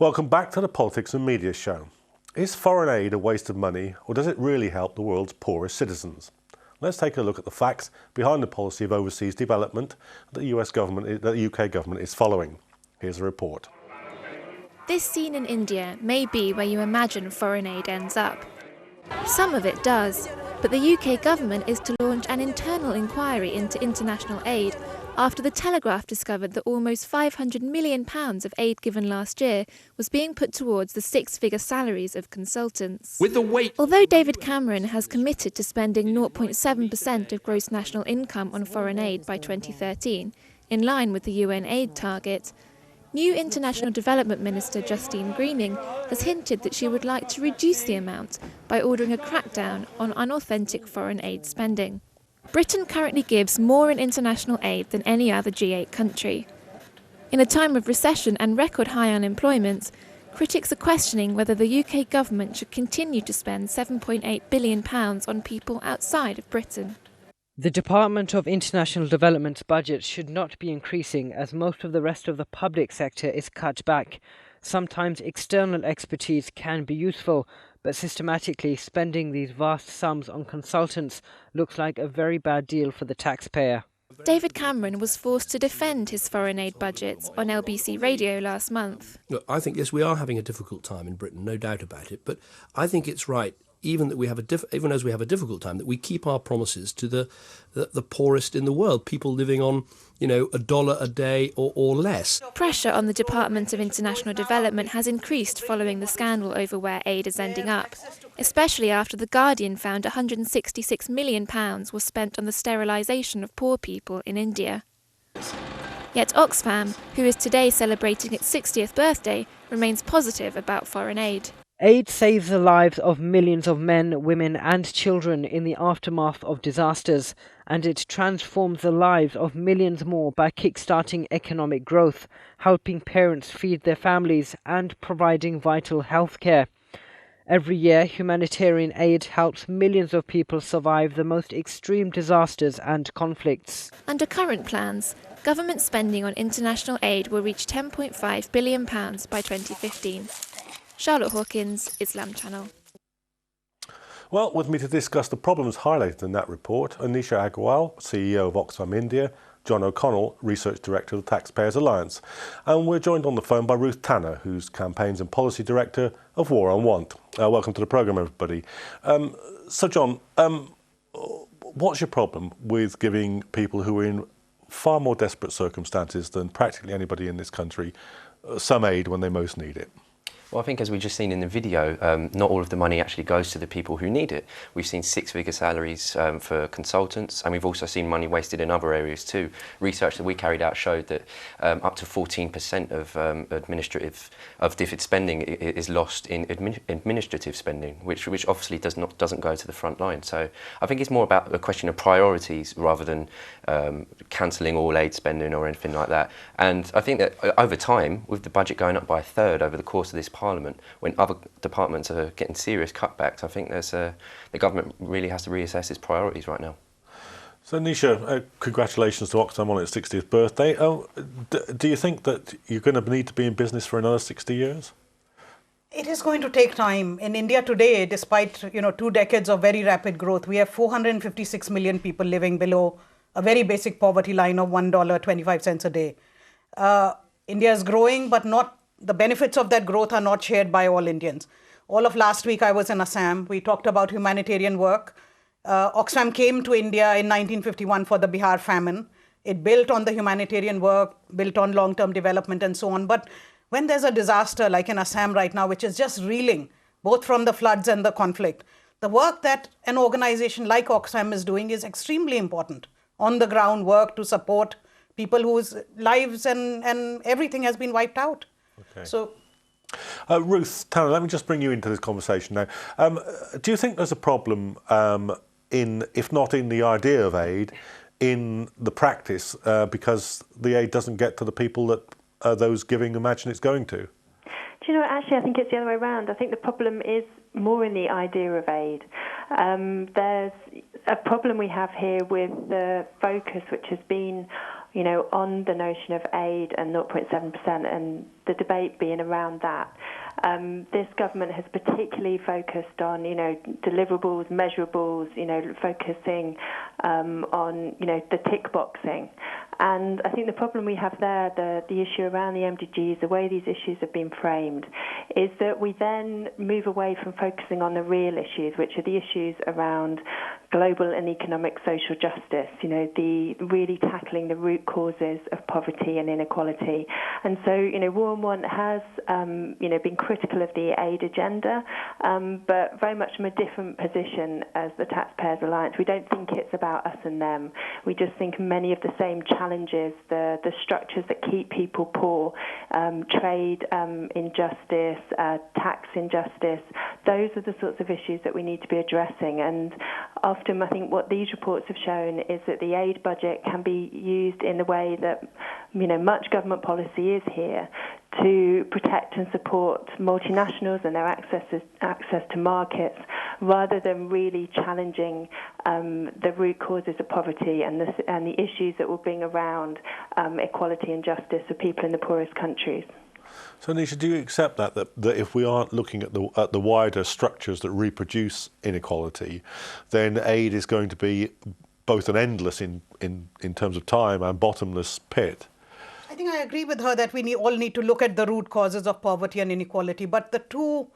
Welcome back to the Politics and Media Show. Is foreign aid a waste of money, or does it really help the world's poorest citizens? Let's take a look at the facts behind the policy of overseas development that the UK government is following. Here's a report. This scene in India may be where you imagine foreign aid ends up. Some of it does, but the UK government is to launch an internal inquiry into international aid after the Telegraph discovered that almost £500 million of aid given last year was being put towards the six-figure salaries of consultants. Although David Cameron has committed to spending 0.7% of gross national income on foreign aid by 2013, in line with the UN aid target, new International Development Minister Justine Greening has hinted that she would like to reduce the amount by ordering a crackdown on unauthentic foreign aid spending. Britain currently gives more in international aid than any other G8 country. In a time of recession and record high unemployment, critics are questioning whether the UK government should continue to spend £7.8 billion on people outside of Britain. The Department of International Development's budget should not be increasing as most of the rest of the public sector is cut back. Sometimes external expertise can be useful, but systematically spending these vast sums on consultants looks like a very bad deal for the taxpayer. David Cameron was forced to defend his foreign aid budget on LBC Radio last month. Look, I think, yes, we are having a difficult time in Britain, no doubt about it, but I think it's right, even as we have a difficult time, that we keep our promises to the poorest in the world, people living on, $1 a day or less. Pressure on the Department of International Development has increased following the scandal over where aid is ending up, especially after The Guardian found £166 million was spent on the sterilisation of poor people in India. Yet Oxfam, who is today celebrating its 60th birthday, remains positive about foreign aid. Aid saves the lives of millions of men, women and children in the aftermath of disasters, and it transforms the lives of millions more by kickstarting economic growth, helping parents feed their families and providing vital health care. Every year, humanitarian aid helps millions of people survive the most extreme disasters and conflicts. Under current plans, government spending on international aid will reach £10.5 billion by 2015. Charlotte Hawkins, Islam Channel. Well, with me to discuss the problems highlighted in that report are Nisha Agrawal, CEO of Oxfam India, John O'Connell, Research Director of the Taxpayers Alliance, and we're joined on the phone by Ruth Tanner, who's Campaigns and Policy Director of War on Want. Welcome to the programme, everybody. So, John, what's your problem with giving people who are in far more desperate circumstances than practically anybody in this country some aid when they most need it? Well, I think as we've just seen in the video, not all of the money actually goes to the people who need it. We've seen six-figure salaries for consultants, and we've also seen money wasted in other areas too. Research that we carried out showed that up to 14% of DFID spending is lost in administrative spending, which obviously doesn't go to the front line. So I think it's more about a question of priorities rather than cancelling all aid spending or anything like that. And I think that over time, with the budget going up by a third over the course of this Parliament, when other departments are getting serious cutbacks, I think the government really has to reassess its priorities right now. So Nisha, congratulations to Oxfam on its 60th birthday. Do you think that you're going to need to be in business for another 60 years? It is going to take time. In India today, despite 2 decades of very rapid growth, we have 456 million people living below a very basic poverty line of $1.25 a day. India is growing, but the benefits of that growth are not shared by all Indians. All of last week I was in Assam. We talked about humanitarian work. Oxfam came to India in 1951 for the Bihar famine. It built on the humanitarian work, built on long-term development and so on. But when there's a disaster like in Assam right now, which is just reeling, both from the floods and the conflict, the work that an organization like Oxfam is doing is extremely important. On the ground work to support people whose lives and everything has been wiped out. Okay. So, Ruth Tanner, let me just bring you into this conversation now. Do you think there's a problem if not in the idea of aid, in the practice, because the aid doesn't get to the people that those giving imagine it's going to? Do you know, actually, I think it's the other way around. I think the problem is more in the idea of aid. There's a problem we have here with the focus which has been on the notion of aid and 0.7% and the debate being around that. This government has particularly focused on, deliverables, measurables, focusing on, the tick boxing. And I think the problem we have there, the issue around the MDGs, the way these issues have been framed, is that we then move away from focusing on the real issues, which are the issues around global and economic social justice, the really tackling the root causes of poverty and inequality. And so, Warren One has, been critical of the aid agenda, but very much from a different position as the Taxpayers Alliance. We don't think it's about us and them. We just think many of the same challenges, the structures that keep people poor, trade injustice, tax injustice, those are the sorts of issues that we need to be addressing. And often I think what these reports have shown is that the aid budget can be used in the way that, much government policy is here, to protect and support multinationals and their access to markets, rather than really challenging the root causes of poverty and the issues that will bring around equality and justice for people in the poorest countries. So, Nisha, do you accept that if we aren't looking at the wider structures that reproduce inequality, then aid is going to be both an endless in terms of time and bottomless pit? I think I agree with her that we all need to look at the root causes of poverty and inequality, but the two,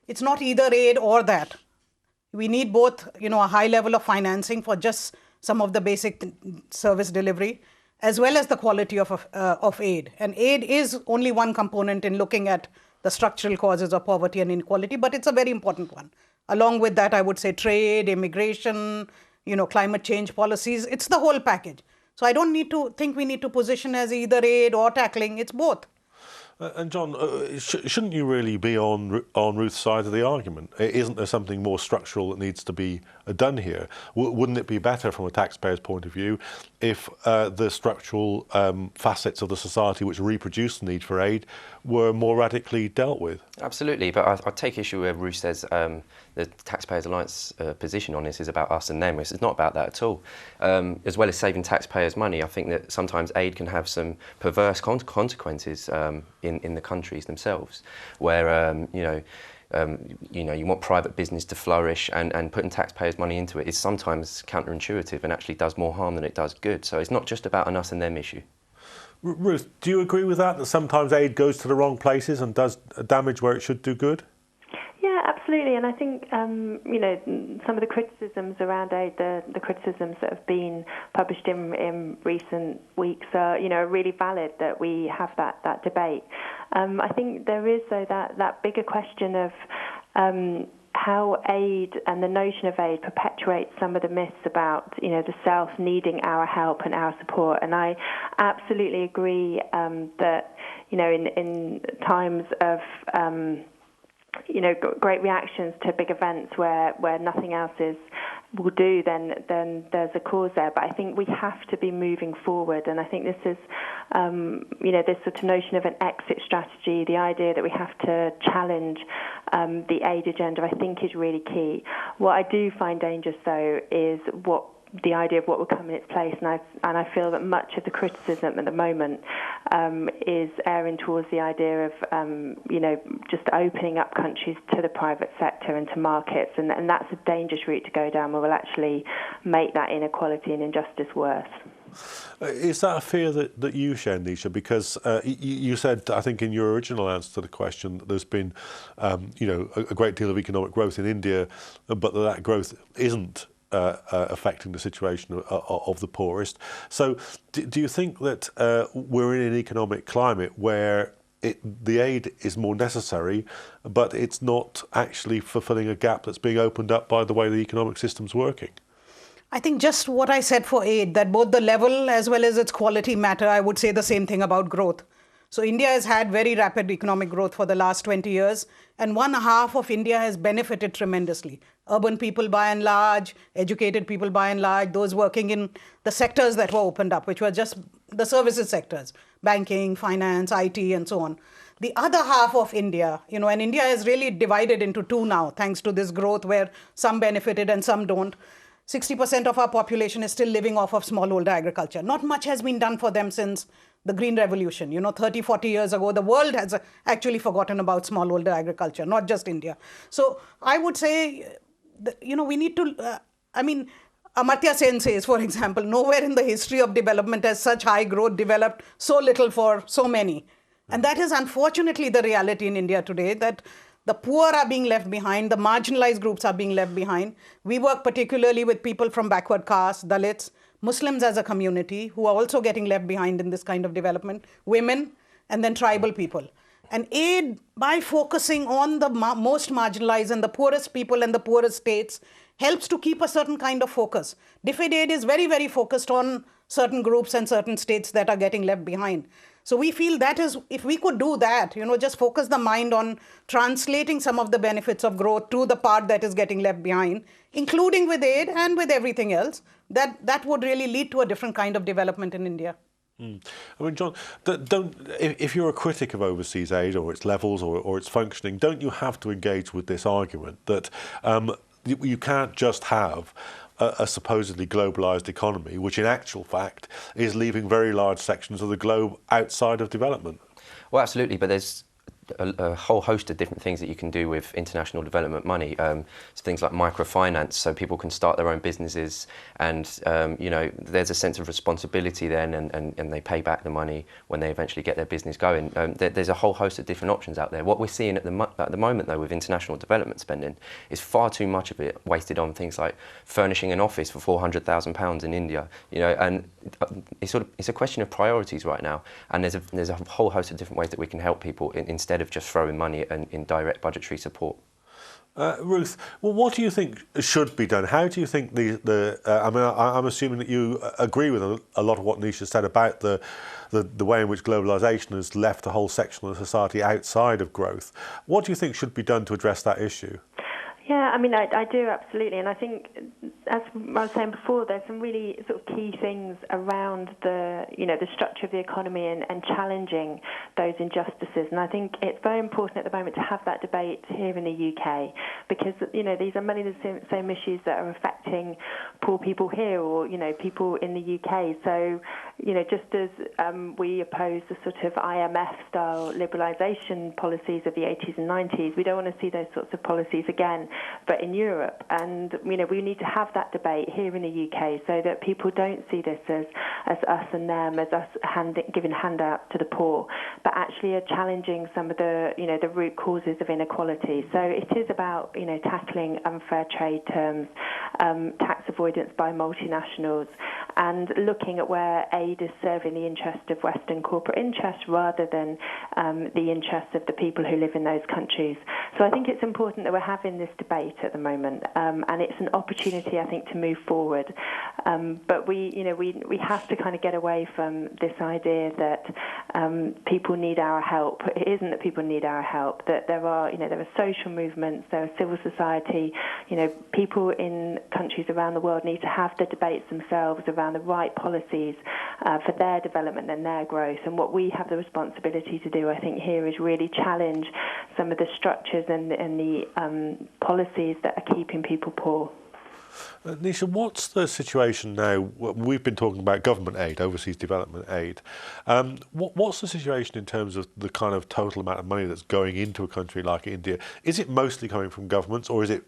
it's not either aid or that. We need both, a high level of financing for just some of the basic service delivery, as well as the quality of aid. And aid is only one component in looking at the structural causes of poverty and inequality, but it's a very important one. Along with that, I would say trade, immigration, climate change policies, it's the whole package. So I don't think we need to position as either aid or tackling, it's both. And John, shouldn't you really be on Ruth's side of the argument? Isn't there something more structural that needs to be done here? Wouldn't it be better from a taxpayer's point of view if the structural facets of the society which reproduce the need for aid were more radically dealt with? Absolutely, but I take issue where Ruth says the Taxpayers Alliance position on this is about us and them. It's not about that at all. As well as saving taxpayers' money, I think that sometimes aid can have some perverse consequences in the countries themselves, where you want private business to flourish, and putting taxpayers' money into it is sometimes counterintuitive and actually does more harm than it does good. So it's not just about an us and them issue. Ruth, do you agree with that sometimes aid goes to the wrong places and does damage where it should do good? Yeah, absolutely. And I think, some of the criticisms around aid, the criticisms that have been published in recent weeks are, really valid, that we have that debate. I think there is, though, that bigger question of how aid and the notion of aid perpetuates some of the myths about, the South needing our help and our support. And I absolutely agree that, in times of great reactions to big events where nothing else will do, then there's a cause there. But I think we have to be moving forward, and I think this is, this sort of notion of an exit strategy, the idea that we have to challenge the aid agenda, I think is really key. What I do find dangerous, though, is the idea of what will come in its place, and I feel that much of the criticism at the moment is erring towards the idea of just opening up countries to the private sector and to markets, and that's a dangerous route to go down, where we'll actually make that inequality and injustice worse. Is that a fear that you share, Nisha? Because you said, I think in your original answer to the question, that there's been a great deal of economic growth in India, but that growth isn't affecting the situation of the poorest. So do you think that we're in an economic climate where the aid is more necessary, but it's not actually fulfilling a gap that's being opened up by the way the economic system's working? I think just what I said for aid, that both the level as well as its quality matter, I would say the same thing about growth. So India has had very rapid economic growth for the last 20 years, and one half of India has benefited tremendously. Urban people by and large, educated people by and large, those working in the sectors that were opened up, which were just the services sectors, banking, finance, IT, and so on. The other half of India, and India is really divided into two now, thanks to this growth where some benefited and some don't. 60% of our population is still living off of smallholder agriculture. Not much has been done for them since the Green Revolution. 30, 40 years ago, the world has actually forgotten about smallholder agriculture, not just India. So I would say, we need to, Amartya Sen says, for example, nowhere in the history of development has such high growth developed so little for so many. And that is unfortunately the reality in India today, that the poor are being left behind, the marginalized groups are being left behind. We work particularly with people from backward castes, Dalits, Muslims as a community who are also getting left behind in this kind of development, women, and then tribal people. And aid, by focusing on the most marginalized and the poorest people and the poorest states, helps to keep a certain kind of focus. Deficit aid is very, very focused on certain groups and certain states that are getting left behind. So we feel that is, if we could do that, just focus the mind on translating some of the benefits of growth to the part that is getting left behind, including with aid and with everything else, that would really lead to a different kind of development in India. John, if you're a critic of overseas aid or its levels or its functioning, don't you have to engage with this argument that you can't just have a supposedly globalized economy, which in actual fact is leaving very large sections of the globe outside of development? Well, absolutely, but there's a whole host of different things that you can do with international development money. So things like microfinance, so people can start their own businesses, and there's a sense of responsibility then, and they pay back the money when they eventually get their business going. There's a whole host of different options out there. What we're seeing at the moment, though, with international development spending, is far too much of it wasted on things like furnishing an office for £400,000 in India. And it's a question of priorities right now, and there's a whole host of different ways that we can help people instead of just throwing money in direct budgetary support. Ruth, well, what do you think should be done? How do you think I'm assuming that you agree with a lot of what Nisha said about the way in which globalisation has left a whole section of society outside of growth. What do you think should be done to address that issue? Yeah, I do, absolutely. And I think, as I was saying before, there's some really sort of key things around the structure of the economy and challenging those injustices. And I think it's very important at the moment to have that debate here in the UK, because, these are many of the same issues that are affecting poor people here or, people in the UK. So, just as we oppose the sort of IMF-style liberalisation policies of the 80s and 90s, we don't want to see those sorts of policies again, but in Europe. And, we need to have that debate here in the UK so that people don't see this as us and them, as us giving handouts to the poor, but actually are challenging some of the, the root causes of inequality. So it is about, tackling unfair trade terms, tax avoidance by multinationals, and looking at where aid is serving the interest of Western corporate interests rather than the interests of the people who live in those countries. So I think it's important that we're having this debate at the moment, and it's an opportunity, I think, to move forward. But we have to kind of get away from this idea that people need our help. It isn't that people need our help. That there are social movements, there are civil society. People in countries around the world need to have the debates themselves around the right policies for their development and their growth. And what we have the responsibility to do, I think, here is really challenge some of the structures and the policies that are keeping people poor. Nisha, what's the situation now? We've been talking about government aid, overseas development aid. What's the situation in terms of the kind of total amount of money that's going into a country like India? Is it mostly coming from governments, or is it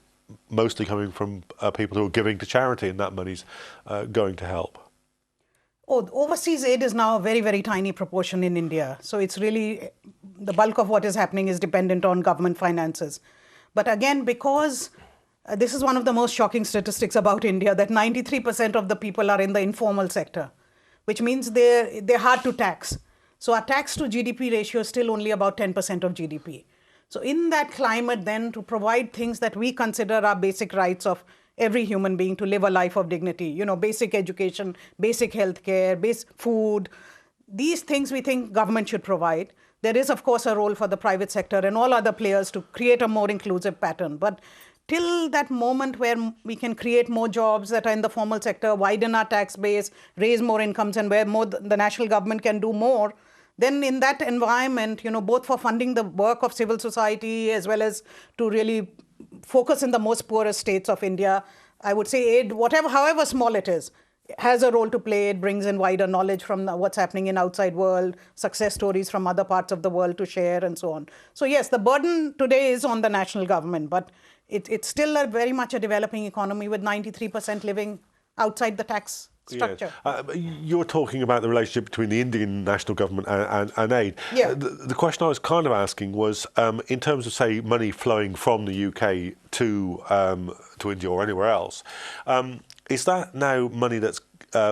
mostly coming from people who are giving to charity and that money's going to help? Overseas aid is now a very, very tiny proportion in India. So it's really, the bulk of what is happening is dependent on government finances. But again, because this is one of the most shocking statistics about India, that 93% of the people are in the informal sector, which means they're hard to tax. So our tax to GDP ratio is still only about 10% of GDP. So in that climate then, to provide things that we consider are basic rights of every human being to live a life of dignity, basic education, basic healthcare, basic food, these things we think government should provide. There is, of course, a role for the private sector and all other players to create a more inclusive pattern. But till that moment where we can create more jobs that are in the formal sector, widen our tax base, raise more incomes, and where the national government can do more, then in that environment, both for funding the work of civil society as well as to really focus in the most poorest states of India, I would say aid, however small it is, has a role to play. It brings in wider knowledge from what's happening in outside world, success stories from other parts of the world to share, and so on. So yes, the burden today is on the national government, but it's still very much a developing economy with 93% living outside the tax structure. Yes. You're talking about the relationship between the Indian national government and aid. Yeah. The question I was kind of asking was, in terms of, say, money flowing from the UK to India or anywhere else, is that now money that's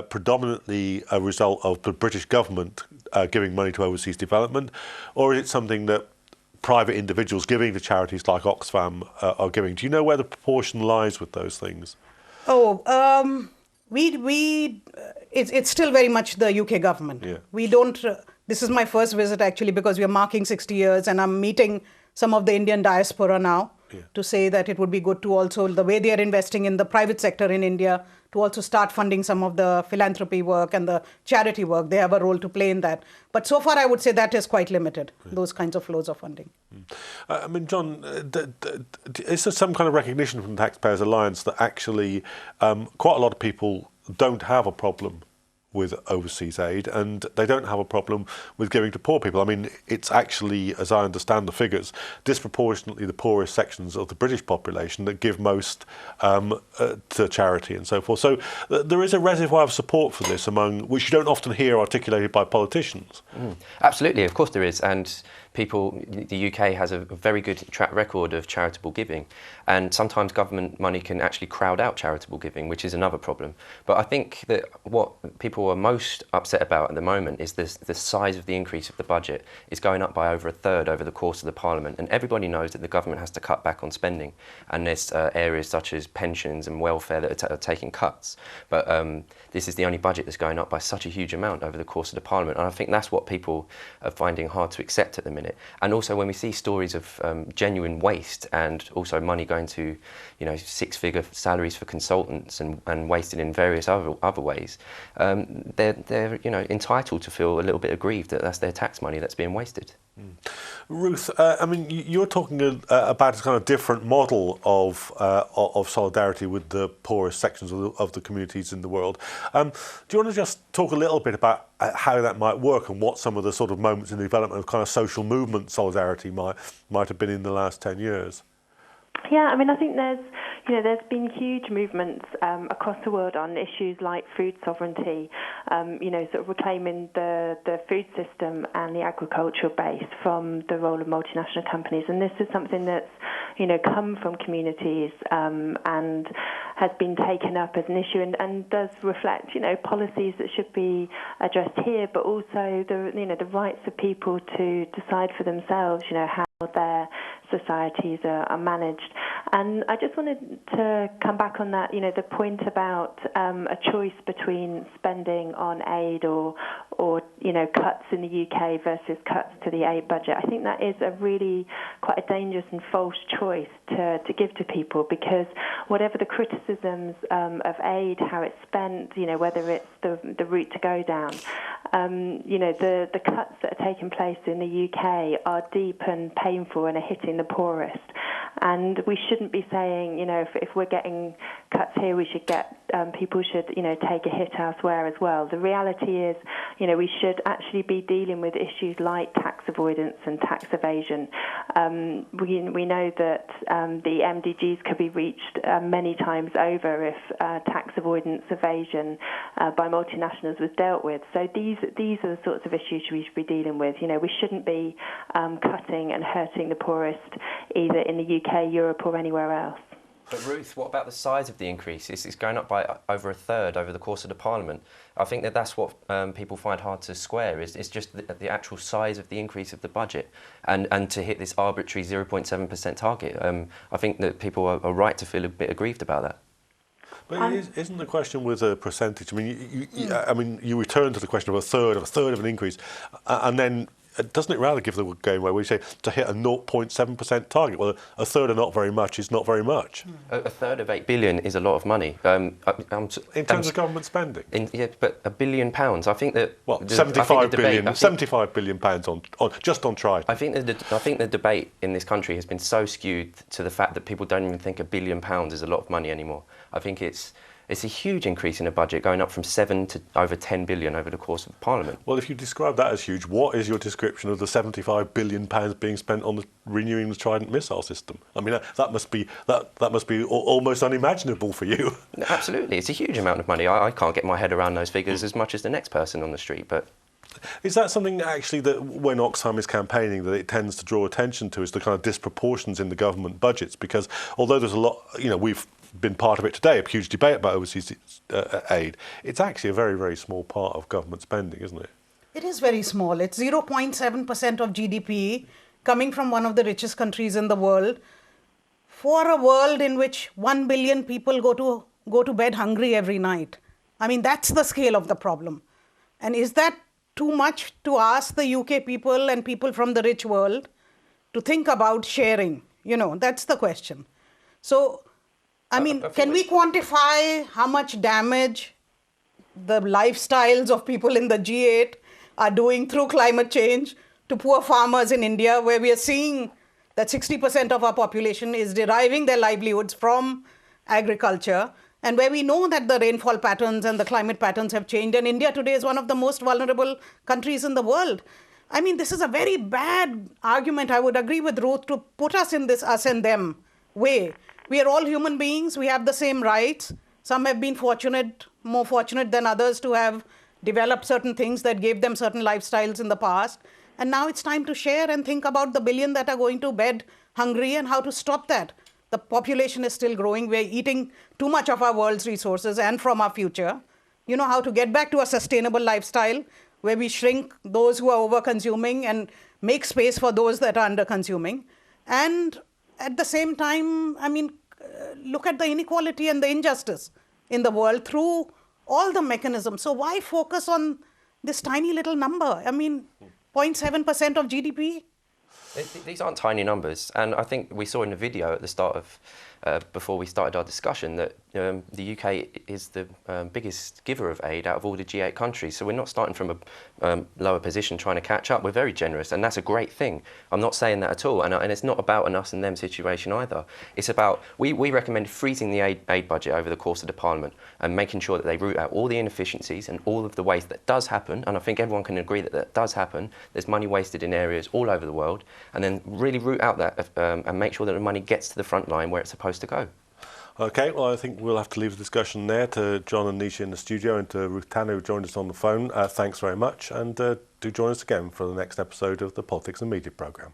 predominantly a result of the British government giving money to overseas development, or is it something that private individuals giving to charities like Oxfam are giving? Do you know where the proportion lies with those things? It's still very much the UK government. Yeah. We don't. This is my first visit actually, because we are marking 60 years, and I'm meeting some of the Indian diaspora now to say that it would be good to also, the way they are investing in the private sector in India, to also start funding some of the philanthropy work and the charity work. They have a role to play in that. But so far, I would say that is quite limited, those kinds of flows of funding. I mean, John, is there some kind of recognition from the Taxpayers Alliance that actually quite a lot of people don't have a problem with overseas aid, and they don't have a problem with giving to poor people? I mean, it's actually, as I understand the figures, disproportionately the poorest sections of the British population that give most to charity and so forth. So there is a reservoir of support for this which you don't often hear articulated by politicians. Absolutely, of course there is, and the UK has a very good track record of charitable giving, and sometimes government money can actually crowd out charitable giving, which is another problem. But I think that what people are most upset about at the moment is the size of the increase of the budget is going up by over a third over the course of the Parliament, and everybody knows that the government has to cut back on spending, and there's areas such as pensions and welfare that are taking cuts. But this is the only budget that's going up by such a huge amount over the course of the Parliament, and I think that's what people are finding hard to accept at the minute. And also when we see stories of genuine waste and also money going to, six-figure salaries for consultants and wasted in various other ways, they're entitled to feel a little bit aggrieved that that's their tax money that's being wasted. Ruth, I mean, you're talking about a kind of different model of solidarity with the poorest sections of the communities in the world. Do you want to just talk a little bit about how that might work and what some of the sort of moments in the development of kind of social movement solidarity might have been in the last 10 years? Yeah, I mean, I think there's been huge movements across the world on issues like food sovereignty, sort of reclaiming the food system and the agricultural base from the role of multinational companies. And this is something that's, come from communities and has been taken up as an issue and does reflect, policies that should be addressed here, but also the rights of people to decide for themselves, how their societies are managed. And I just wanted to come back on that, the point about a choice between spending on aid or cuts in the UK versus cuts to the aid budget. I think that is a really quite a dangerous and false choice to give to people, because whatever the criticisms of aid, how it's spent, whether it's the route to go down, the cuts that are taking place in the UK are deep and painful and are hitting the poorest. And we shouldn't be saying, if we're getting cuts here, we should people should, take a hit elsewhere as well. The reality is, we should actually be dealing with issues like tax avoidance and tax evasion. We know that the MDGs could be reached many times over if tax avoidance, evasion by multinationals was dealt with. So these are the sorts of issues we should be dealing with. We shouldn't be cutting and hurting the poorest either in the UK, Europe or anywhere else. But Ruth, what about the size of the increase? It's going up by over a third over the course of the Parliament. I think that's what people find hard to square, is just the actual size of the increase of the budget and to hit this arbitrary 0.7% target. I think that people are right to feel a bit aggrieved about that. But isn't the question with a percentage? I mean, you return to the question of a third of an increase, and then doesn't it rather give the game away? We say to hit a 0.7% target. Well, a third of not very much is not very much. A third of £8 billion is a lot of money. In terms of government spending? Yeah, but £1 billion. I think that... Well, 75 billion pounds on just on Trident. I think the debate in this country has been so skewed to the fact that people don't even think £1 billion is a lot of money anymore. I think it's a huge increase in the budget, going up from 7 to over 10 billion over the course of Parliament. Well, if you describe that as huge, what is your description of the £75 billion being spent on renewing the Trident missile system? I mean, that must be almost unimaginable for you. Absolutely, it's a huge amount of money. I can't get my head around those figures as much as the next person on the street, but... Is that something actually that when Oxfam is campaigning that it tends to draw attention to, is the kind of disproportions in the government budgets? Because although there's a lot, we've been part of it today, a huge debate about overseas aid, it's actually a very, very small part of government spending, isn't it? It is very small. It's 0.7% of GDP coming from one of the richest countries in the world for a world in which 1 billion people go to bed hungry every night. I mean, that's the scale of the problem. And is that too much to ask the UK people and people from the rich world to think about sharing? That's the question. So, I mean, can we quantify how much damage the lifestyles of people in the G8 are doing through climate change to poor farmers in India, where we are seeing that 60% of our population is deriving their livelihoods from agriculture, and where we know that the rainfall patterns and the climate patterns have changed, and India today is one of the most vulnerable countries in the world. I mean, this is a very bad argument, I would agree with Ruth, to put us in this us and them way. We are all human beings, we have the same rights. Some have been more fortunate than others to have developed certain things that gave them certain lifestyles in the past. And now it's time to share and think about the billion that are going to bed hungry and how to stop that. The population is still growing. We're eating too much of our world's resources and from our future. How to get back to a sustainable lifestyle where we shrink those who are over-consuming and make space for those that are under-consuming. And at the same time, I mean, look at the inequality and the injustice in the world through all the mechanisms. So why focus on this tiny little number? I mean, 0.7% of GDP? These aren't tiny numbers, and I think we saw in the video at the start of, before we started our discussion, that the UK is the biggest giver of aid out of all the G8 countries. So we're not starting from a lower position trying to catch up. We're very generous, and that's a great thing. I'm not saying that at all, and it's not about an us and them situation either. It's about, we recommend freezing the aid budget over the course of the Parliament and making sure that they root out all the inefficiencies and all of the waste that does happen, and I think everyone can agree that that does happen. There's money wasted in areas all over the world, and then really root out that and make sure that the money gets to the front line where it's supposed to go. OK, well, I think we'll have to leave the discussion there. To John and Nisha in the studio and to Ruth Tanner, who joined us on the phone, thanks very much, and do join us again for the next episode of the Politics and Media programme.